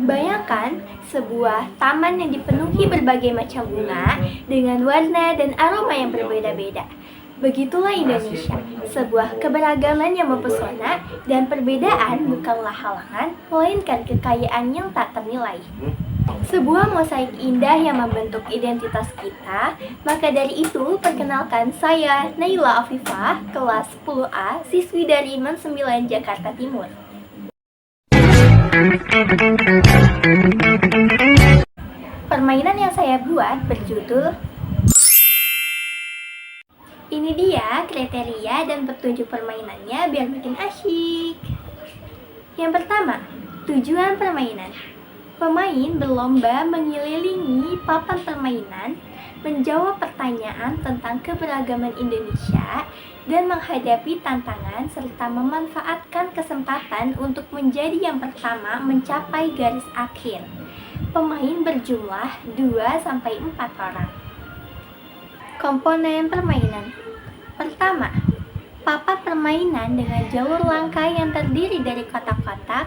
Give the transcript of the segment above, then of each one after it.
Bayangkan sebuah taman yang dipenuhi berbagai macam bunga dengan warna dan aroma yang berbeda-beda. Begitulah Indonesia, sebuah keberagaman yang mempesona dan perbedaan bukanlah halangan, melainkan kekayaan yang tak ternilai. Sebuah mosaik indah yang membentuk identitas kita. Maka dari itu, perkenalkan saya Naila Afifah, kelas 10A, siswi dari IMAN 9 Jakarta Timur. Permainan yang saya buat berjudul Ini dia kriteria dan petunjuk permainannya biar makin asyik. Yang pertama, tujuan permainan. Pemain berlomba mengelilingi papan permainan, menjawab pertanyaan tentang keberagaman Indonesia, dan menghadapi tantangan serta memanfaatkan kesempatan untuk menjadi yang pertama mencapai garis akhir. Pemain berjumlah 2-4 orang. Komponen permainan. Pertama, papan permainan dengan jalur langkah yang terdiri dari kotak-kotak.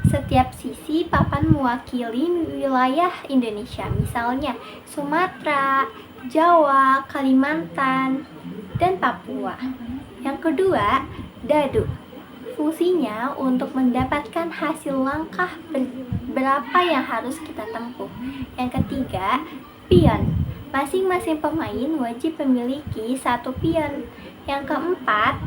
Setiap sisi papan mewakili wilayah Indonesia, misalnya Sumatera, Jawa, Kalimantan, dan Papua. Yang kedua, dadu. Fungsinya untuk mendapatkan hasil langkah berapa yang harus kita tempuh. Yang ketiga, pion. Masing-masing pemain wajib memiliki 1 pion. Yang keempat,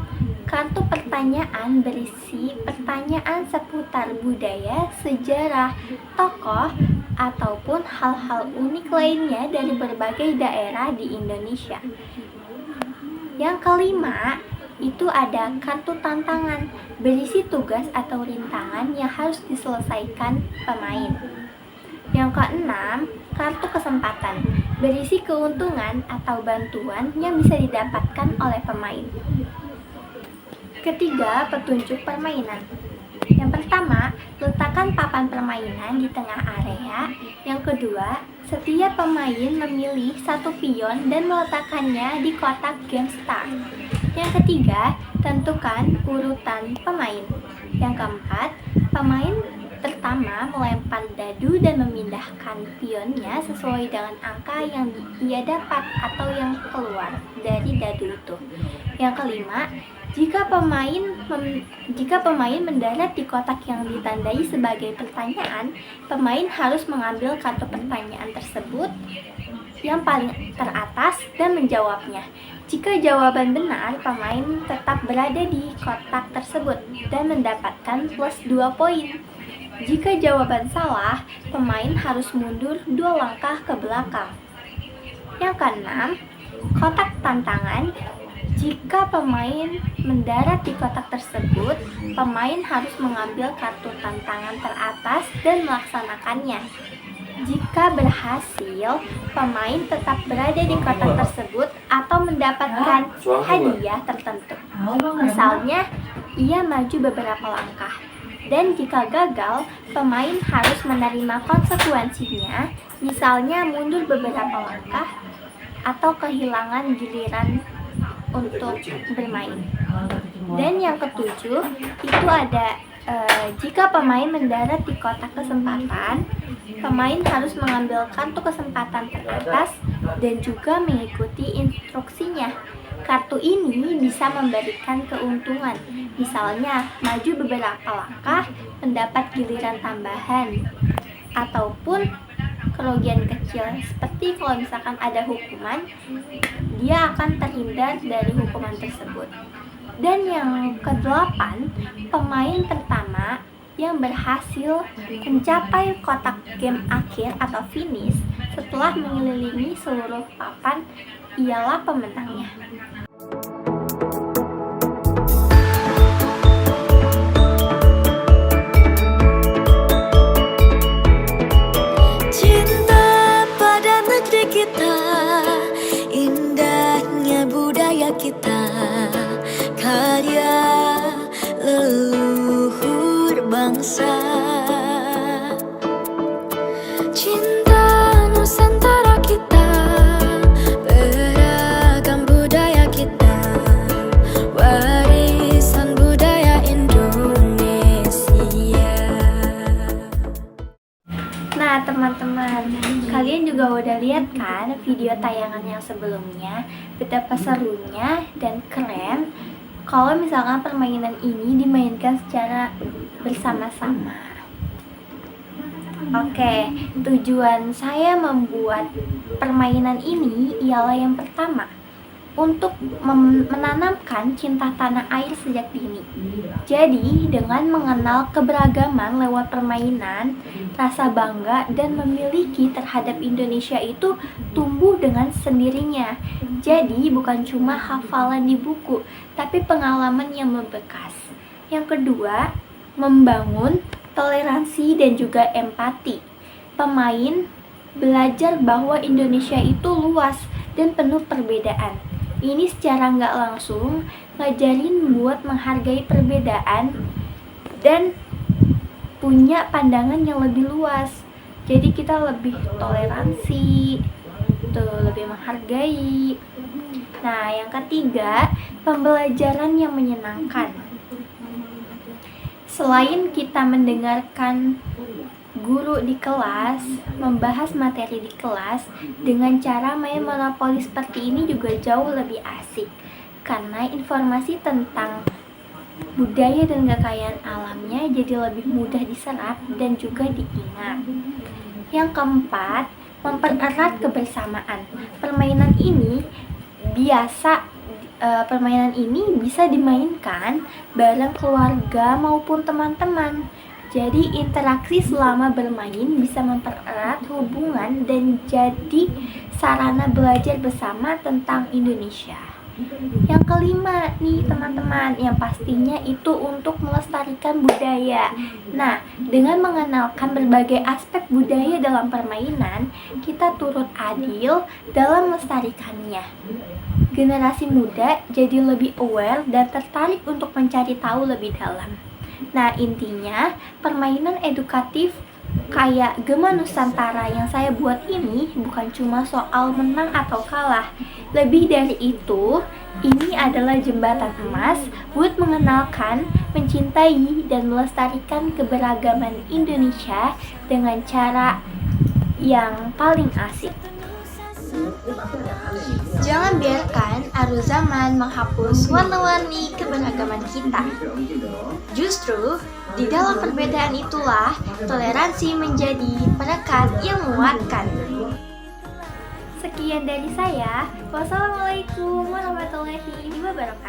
kartu pertanyaan berisi pertanyaan seputar budaya, sejarah, tokoh, ataupun hal-hal unik lainnya dari berbagai daerah di Indonesia. Yang kelima, itu ada kartu tantangan, berisi tugas atau rintangan yang harus diselesaikan pemain. Yang keenam, kartu kesempatan, berisi keuntungan atau bantuan yang bisa didapatkan oleh pemain. Ketiga, petunjuk permainan. Yang pertama, letakkan papan permainan di tengah area. Yang kedua, setiap pemain memilih 1 pion dan meletakkannya di kotak game start. Yang ketiga, tentukan urutan pemain. Yang keempat, pemain pertama melempar dadu dan memindahkan pionnya sesuai dengan angka yang ia dapat atau yang keluar dari dadu itu. Yang kelima, jika pemain mendarat di kotak yang ditandai sebagai pertanyaan, pemain harus mengambil kartu pertanyaan tersebut yang paling teratas dan menjawabnya. Jika jawaban benar, pemain tetap berada di kotak tersebut dan mendapatkan plus 2 poin. Jika jawaban salah, pemain harus mundur 2 langkah ke belakang. Yang keenam, kotak tantangan. Jika pemain mendarat di kotak tersebut, pemain harus mengambil kartu tantangan teratas dan melaksanakannya. Jika berhasil, pemain tetap berada di kotak tersebut atau mendapatkan hadiah tertentu. Misalnya, ia maju beberapa langkah. Dan jika gagal, pemain harus menerima konsekuensinya, misalnya mundur beberapa langkah atau kehilangan giliran untuk bermain. Dan yang ketujuh, itu ada jika pemain mendarat di kotak kesempatan, pemain harus mengambil kartu kesempatan teratas dan juga mengikuti instruksinya. Kartu ini bisa memberikan keuntungan, misalnya maju beberapa langkah, mendapat giliran tambahan, ataupun kerugian kecil, seperti kalau misalkan ada hukuman, dia akan terhindar dari hukuman tersebut. Dan yang kedelapan, pemain pertama yang berhasil mencapai kotak game akhir atau finish setelah mengelilingi seluruh papan ialah pemenangnya. Cinta pada negeri kita, indahnya budaya kita, karya leluhur bangsa. Cinta Nusantara kita, beragam budaya kita, warisan budaya Indonesia. teman-teman. Kalian juga udah lihat kan video tayangan yang sebelumnya, betapa serunya dan keren kalau misalkan permainan ini dimainkan secara bersama-sama. Oke, tujuan saya membuat permainan ini ialah yang pertama, untuk menanamkan cinta tanah air sejak dini. Jadi, dengan mengenal keberagaman lewat permainan, rasa bangga dan memiliki terhadap Indonesia itu tumbuh dengan sendirinya. Jadi, bukan cuma hafalan di buku, tapi pengalaman yang membekas. Yang kedua, membangun toleransi dan juga empati. Pemain belajar bahwa Indonesia itu luas dan penuh perbedaan. Ini secara nggak langsung ngajarin buat menghargai perbedaan dan punya pandangan yang lebih luas. Jadi kita lebih toleransi, lebih menghargai. Nah, yang ketiga, pembelajaran yang menyenangkan. Selain kita mendengarkan guru di kelas, membahas materi di kelas, dengan cara main monopoli seperti ini juga jauh lebih asik. Karena informasi tentang budaya dan kekayaan alamnya jadi lebih mudah diserap dan juga diingat. Yang keempat, mempererat kebersamaan. Permainan ini bisa dimainkan bareng keluarga maupun teman-teman. Jadi interaksi selama bermain bisa mempererat hubungan dan jadi sarana belajar bersama tentang Indonesia. Yang kelima nih teman-teman, yang pastinya itu untuk melestarikan budaya. Nah, dengan mengenalkan berbagai aspek budaya dalam permainan, kita turut adil dalam melestarikannya. Generasi muda jadi lebih aware dan tertarik untuk mencari tahu lebih dalam. Nah, intinya permainan edukatif kayak Gema Nusantara yang saya buat ini bukan cuma soal menang atau kalah. Lebih dari itu, ini adalah jembatan emas buat mengenalkan, mencintai, dan melestarikan keberagaman Indonesia dengan cara yang paling asik. Jangan biarkan arus zaman menghapus warna-warni keberagaman kita. Justru, di dalam perbedaan itulah toleransi menjadi perekat yang menguatkan. Sekian dari saya. Wassalamualaikum warahmatullahi wabarakatuh.